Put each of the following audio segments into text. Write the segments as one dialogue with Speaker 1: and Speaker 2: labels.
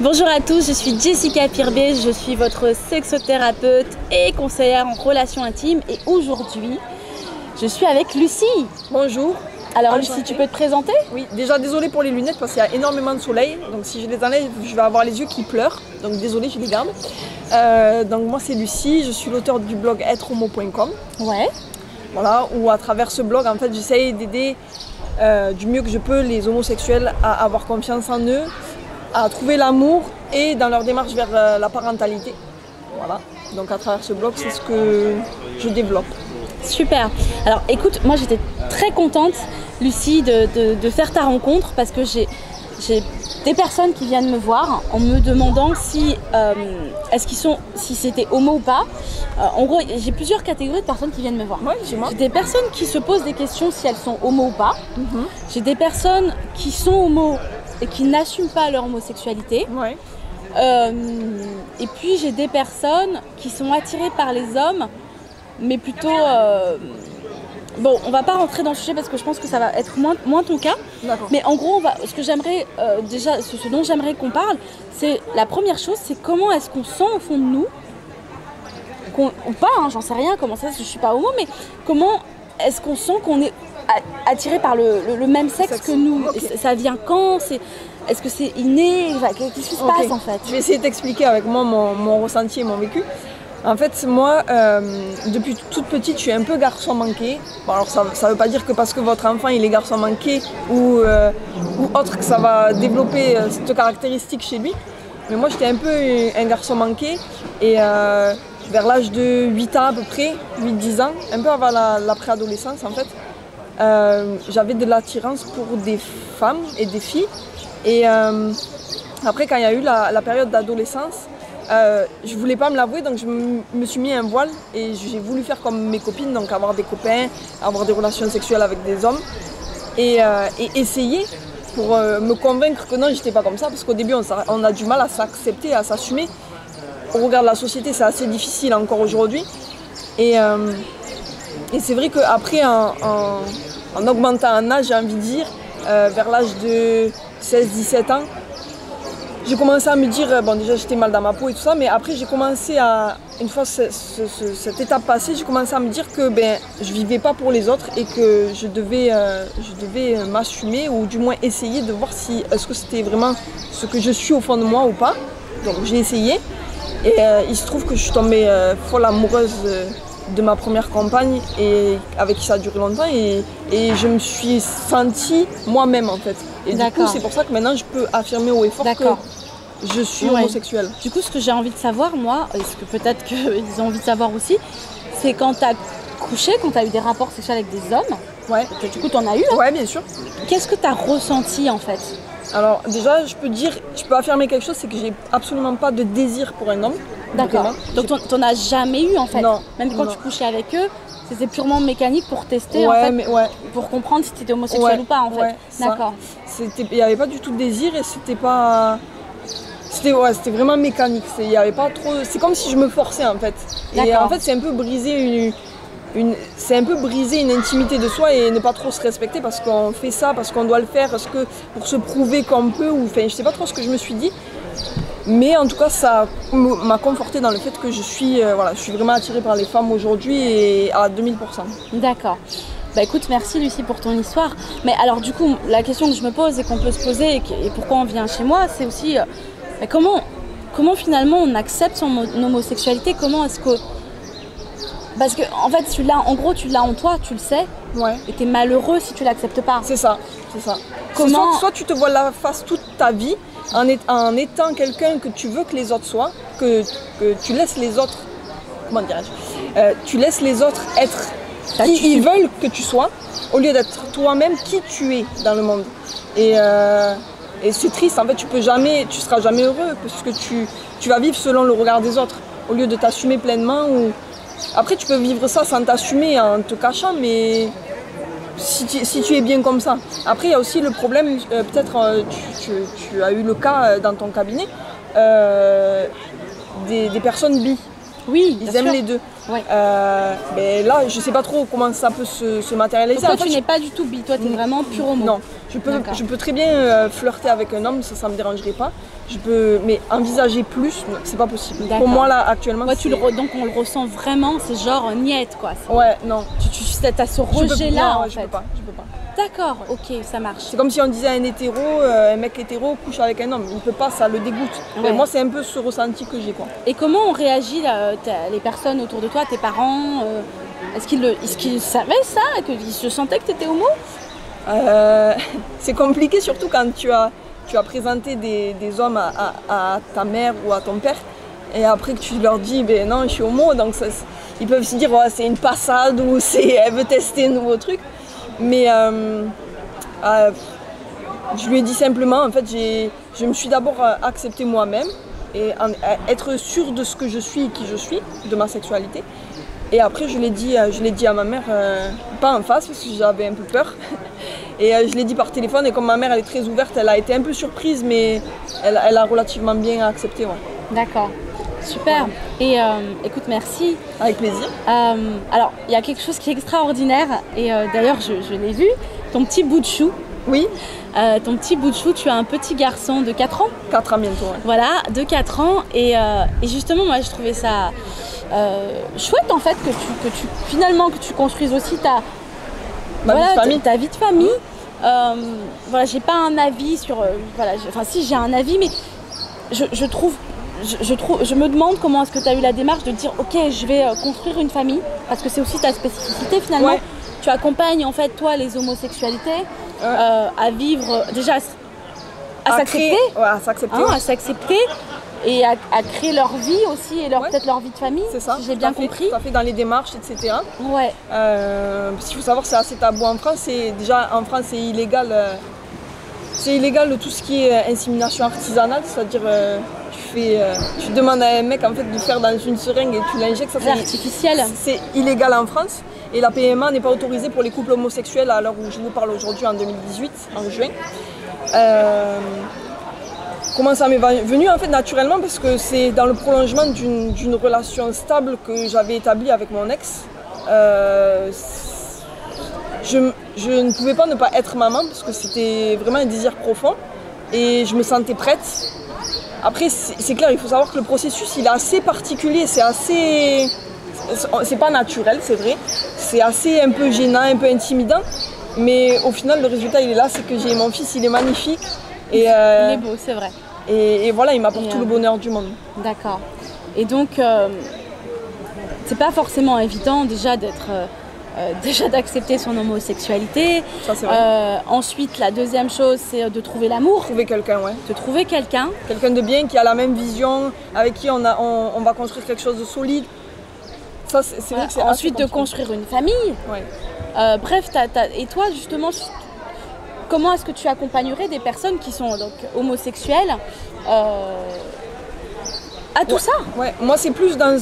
Speaker 1: Bonjour à tous, je suis Jessica Pirbé, je suis votre sexothérapeute et conseillère en relations intimes et aujourd'hui, je suis avec Lucie.
Speaker 2: Bonjour.
Speaker 1: Alors Lucie, tu peux te présenter?
Speaker 2: Oui, déjà désolée pour les lunettes parce qu'il y a énormément de soleil, donc si je les enlève, je vais avoir les yeux qui pleurent, donc désolée, je les garde. Donc moi c'est Lucie, je suis l'auteur du blog êtrehomo.com.
Speaker 1: Ouais.
Speaker 2: Voilà, où à travers ce blog, en fait, j'essaye d'aider du mieux que je peux les homosexuels à avoir confiance en eux, à trouver l'amour et dans leur démarche vers la parentalité. Voilà, donc à travers ce blog, c'est ce que je développe.
Speaker 1: Super. Alors écoute, moi j'étais très contente, Lucie, de faire ta rencontre parce que j'ai des personnes qui viennent me voir en me demandant si c'était homo ou pas. En gros, j'ai plusieurs catégories de personnes qui viennent me voir.
Speaker 2: Ouais, dis-moi.
Speaker 1: J'ai des personnes qui se posent des questions si elles sont homo ou pas. J'ai des personnes qui sont homo et qui n'assument pas leur homosexualité.
Speaker 2: Ouais.
Speaker 1: Et puis j'ai des personnes qui sont attirées par les hommes, mais plutôt... Bon, on va pas rentrer dans le sujet parce que je pense que ça va être moins ton cas. Mais en gros, ce que j'aimerais ce dont j'aimerais qu'on parle, c'est la première chose, c'est comment est-ce qu'on sent au fond de nous, ou pas, hein, j'en sais rien, comment ça, je suis pas homo, mais comment est-ce qu'on sent qu'on est attiré par le même sexe que nous. Okay. Ça vient quand? Est-ce que c'est inné? Qu'est-ce qui se passe en fait?
Speaker 2: Je vais essayer de t'expliquer avec moi mon ressenti et mon vécu. En fait, moi, depuis toute petite, je suis un peu garçon manqué. Bon, alors ça ne veut pas dire que parce que votre enfant il est garçon manqué ou autre que ça va développer cette caractéristique chez lui. Mais moi, j'étais un peu un garçon manqué et vers l'âge de 8 ans à peu près, 8-10 ans, un peu avant la préadolescence en fait, j'avais de l'attirance pour des femmes et des filles. Et après, quand il y a eu la période d'adolescence, je voulais pas me l'avouer, donc je me suis mis un voile et j'ai voulu faire comme mes copines, donc avoir des copains, avoir des relations sexuelles avec des hommes et essayer pour me convaincre que non, j'étais pas comme ça, parce qu'au début on a du mal à s'accepter, à s'assumer. Au regard de la société, c'est assez difficile encore aujourd'hui. Et c'est vrai qu'après, en augmentant en âge, j'ai envie de dire, vers l'âge de 16-17 ans, j'ai commencé à me dire, bon déjà j'étais mal dans ma peau et tout ça, mais après j'ai commencé à, une fois cette étape passée, j'ai commencé à me dire que je vivais pas pour les autres et que je devais m'assumer ou du moins essayer de voir si est-ce que c'était vraiment ce que je suis au fond de moi ou pas. Donc j'ai essayé et il se trouve que je suis tombée folle amoureuse de ma première compagne et avec qui ça a duré longtemps et je me suis sentie moi-même en fait. Et du coup c'est pour ça que maintenant je peux affirmer haut et fort que je suis homosexuelle.
Speaker 1: Du coup ce que j'ai envie de savoir moi, et ce que peut-être qu'ils ont envie de savoir aussi, c'est quand tu as couché, quand tu as eu des rapports sexuels avec des hommes, que du coup tu en as eu, hein,
Speaker 2: ouais bien sûr.
Speaker 1: Qu'est-ce que tu as ressenti en fait?
Speaker 2: Alors déjà je peux affirmer quelque chose, c'est que j'ai absolument pas de désir pour un homme.
Speaker 1: D'accord. Donc t'en as jamais eu en fait?
Speaker 2: Non.
Speaker 1: Même quand tu couchais avec eux, c'était purement mécanique pour tester en fait, pour comprendre si tu étais homosexuel ou pas en fait. D'accord.
Speaker 2: Il n'y avait pas du tout de désir et c'était pas... C'était vraiment mécanique. Il y avait pas trop... C'est comme si je me forçais en fait. Et en fait c'est un peu briser une intimité de soi et ne pas trop se respecter parce qu'on fait ça, parce qu'on doit le faire, parce que pour se prouver qu'on peut, ou enfin je sais pas trop ce que je me suis dit. Mais en tout cas, ça m'a conforté dans le fait que je suis vraiment attirée par les femmes aujourd'hui et à 2000%. D'accord.
Speaker 1: Bah écoute, merci Lucie pour ton histoire. Mais alors du coup, la question que je me pose et qu'on peut se poser et pourquoi on vient chez moi, c'est aussi comment finalement on accepte son homosexualité, comment est-ce que... Parce que en fait, tu l'as en toi, tu le sais.
Speaker 2: Ouais.
Speaker 1: Et t'es malheureux si tu l'acceptes pas.
Speaker 2: C'est ça.
Speaker 1: Comment...
Speaker 2: Soit tu te vois la face toute ta vie en étant quelqu'un que tu veux que les autres soient, que tu laisses les autres, comment dirais-je, tu laisses les autres être qui ils veulent que tu sois, au lieu d'être toi-même qui tu es dans le monde. Et c'est triste, en fait, tu seras jamais heureux parce que tu vas vivre selon le regard des autres, au lieu de t'assumer pleinement. Après, tu peux vivre ça sans t'assumer, en te cachant, mais si tu es bien comme ça. Après, il y a aussi le problème, peut-être tu as eu le cas dans ton cabinet, des personnes bi.
Speaker 1: Oui,
Speaker 2: ils aiment les deux.
Speaker 1: Ouais.
Speaker 2: Mais là, je sais pas trop comment ça peut se matérialiser.
Speaker 1: Donc toi, tu n'es pas du tout bi, toi, tu es vraiment pur homo.
Speaker 2: Non, Je peux très bien flirter avec un homme, ça me dérangerait pas. Mais envisager plus, c'est pas possible. Pour moi là actuellement.
Speaker 1: Ouais, donc on le ressent vraiment, c'est genre niette quoi.
Speaker 2: Ouais, non.
Speaker 1: T'as ce rejet là en fait.
Speaker 2: Je peux pas.
Speaker 1: D'accord, ok, ça marche.
Speaker 2: C'est comme si on disait à un mec hétéro couche avec un homme. Il peut pas, ça le dégoûte. Ouais. Moi c'est un peu ce ressenti que j'ai quoi.
Speaker 1: Et comment on réagit les personnes autour de toi, tes parents est-ce qu'ils savaient ça, qu'ils se sentaient que tu étais homo?
Speaker 2: C'est compliqué surtout quand tu as présenté des hommes à ta mère ou à ton père et après que tu leur dis ben non je suis homo, donc ils peuvent se dire c'est une passade ou elle veut tester un nouveau truc, mais je lui ai dit simplement en fait je me suis d'abord acceptée moi-même et être sûre de ce que je suis et qui je suis, de ma sexualité. Et après je l'ai dit à ma mère, pas en face parce que j'avais un peu peur. Et je l'ai dit par téléphone et comme ma mère elle est très ouverte, elle a été un peu surprise mais elle a relativement bien accepté. Ouais.
Speaker 1: D'accord, super. Et écoute, merci.
Speaker 2: Avec plaisir.
Speaker 1: Alors il y a quelque chose qui est extraordinaire et d'ailleurs je l'ai vu, ton petit bout de chou.
Speaker 2: Oui.
Speaker 1: Ton petit bout de chou, tu as un petit garçon de 4 ans.
Speaker 2: 4 ans bientôt, ouais.
Speaker 1: Voilà, de 4 ans et justement moi je trouvais ça chouette en fait que tu construises aussi ta vie de famille. Voilà, j'ai pas un avis sur si j'ai un avis mais je me demande comment est-ce que tu as eu la démarche de dire ok je vais construire une famille parce que c'est aussi ta spécificité finalement. Ouais. Tu accompagnes en fait toi les homosexualités à vivre déjà à s'accepter, à s'accepter et à créer leur vie aussi et peut-être leur vie de famille.
Speaker 2: C'est ça,
Speaker 1: si j'ai bien compris.
Speaker 2: Tout à fait dans les démarches, etc.
Speaker 1: Ouais.
Speaker 2: Parce qu'il faut savoir que c'est assez tabou en France. Déjà en France c'est illégal. C'est illégal tout ce qui est insémination artisanale, c'est-à-dire tu demandes à un mec en fait de faire dans une seringue et tu l'injectes.
Speaker 1: C'est artificiel.
Speaker 2: C'est illégal en France et la PMA n'est pas autorisée pour les couples homosexuels à l'heure où je vous parle aujourd'hui en 2018, en juin. Comment ça m'est venu en fait naturellement parce que c'est dans le prolongement d'une relation stable que j'avais établie avec mon ex. Je ne pouvais pas ne pas être maman parce que c'était vraiment un désir profond et je me sentais prête. Après c'est clair, il faut savoir que le processus il est assez particulier, c'est pas naturel, c'est vrai, c'est assez un peu gênant, un peu intimidant, mais au final le résultat il est là, c'est que j'ai mon fils, il est magnifique. Et,
Speaker 1: il est beau, c'est vrai.
Speaker 2: Et voilà, il m'apporte tout le bonheur du monde.
Speaker 1: D'accord. Et donc, c'est pas forcément évident déjà d'accepter son homosexualité.
Speaker 2: Ça, c'est vrai.
Speaker 1: Ensuite, la deuxième chose, c'est de trouver l'amour.
Speaker 2: Trouver quelqu'un, ouais.
Speaker 1: De trouver quelqu'un.
Speaker 2: Quelqu'un de bien, qui a la même vision, avec qui on va construire quelque chose de solide. Ça, c'est vrai que c'est
Speaker 1: ensuite, de construire une famille.
Speaker 2: Ouais.
Speaker 1: Bref, et toi, justement, comment est-ce que tu accompagnerais des personnes qui sont donc homosexuelles à tout ça?
Speaker 2: Ouais, moi c'est plus dans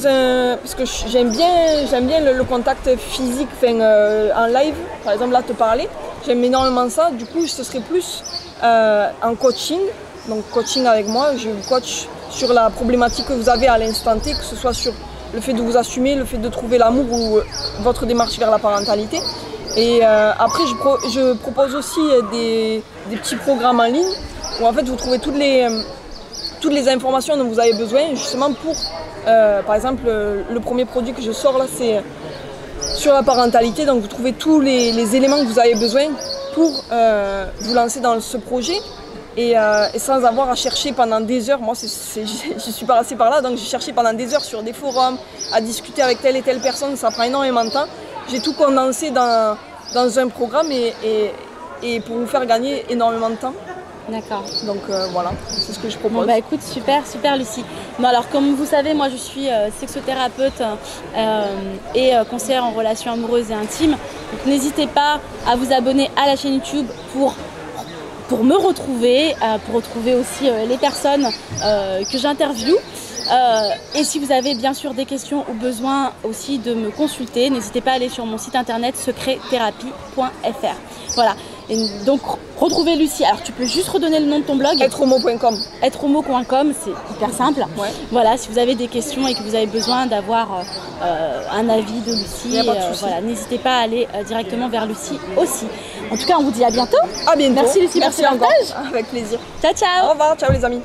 Speaker 2: parce que j'aime bien le contact physique, en live, par exemple là te parler, j'aime énormément ça. Du coup, ce serait plus en coaching, donc coaching avec moi, je vous coach sur la problématique que vous avez à l'instant T, que ce soit sur le fait de vous assumer, le fait de trouver l'amour ou votre démarche vers la parentalité. Et après, je propose aussi des petits programmes en ligne où en fait vous trouvez toutes les informations dont vous avez besoin justement pour, par exemple, le premier produit que je sors là, c'est sur la parentalité. Donc vous trouvez tous les éléments que vous avez besoin pour vous lancer dans ce projet et sans avoir à chercher pendant des heures. Moi, je suis passée par là, donc j'ai cherché pendant des heures sur des forums, à discuter avec telle et telle personne, ça prend énormément de temps. J'ai tout condensé dans un programme et pour vous faire gagner énormément de temps.
Speaker 1: D'accord.
Speaker 2: Donc voilà, c'est ce que je propose.
Speaker 1: Bon bah écoute, super Lucie. Bon alors comme vous savez, moi je suis sexothérapeute et conseillère en relations amoureuses et intimes. Donc n'hésitez pas à vous abonner à la chaîne YouTube pour me retrouver, pour retrouver aussi les personnes que j'interviewe. Et si vous avez bien sûr des questions ou besoin aussi de me consulter, n'hésitez pas à aller sur mon site internet secretthérapie.fr. Voilà. Et donc retrouver Lucie. Alors tu peux juste redonner le nom de ton blog.
Speaker 2: Êtrehomo.com.
Speaker 1: Êtrehomo.com, c'est hyper simple.
Speaker 2: Ouais.
Speaker 1: Voilà, si vous avez des questions et que vous avez besoin d'avoir un avis de Lucie, voilà, n'hésitez pas à aller directement vers Lucie aussi. En tout cas, on vous dit à bientôt.
Speaker 2: À bientôt.
Speaker 1: Merci Lucie, merci
Speaker 2: encore.
Speaker 1: partage.
Speaker 2: Avec plaisir.
Speaker 1: Ciao, ciao.
Speaker 2: Au revoir, ciao les amis.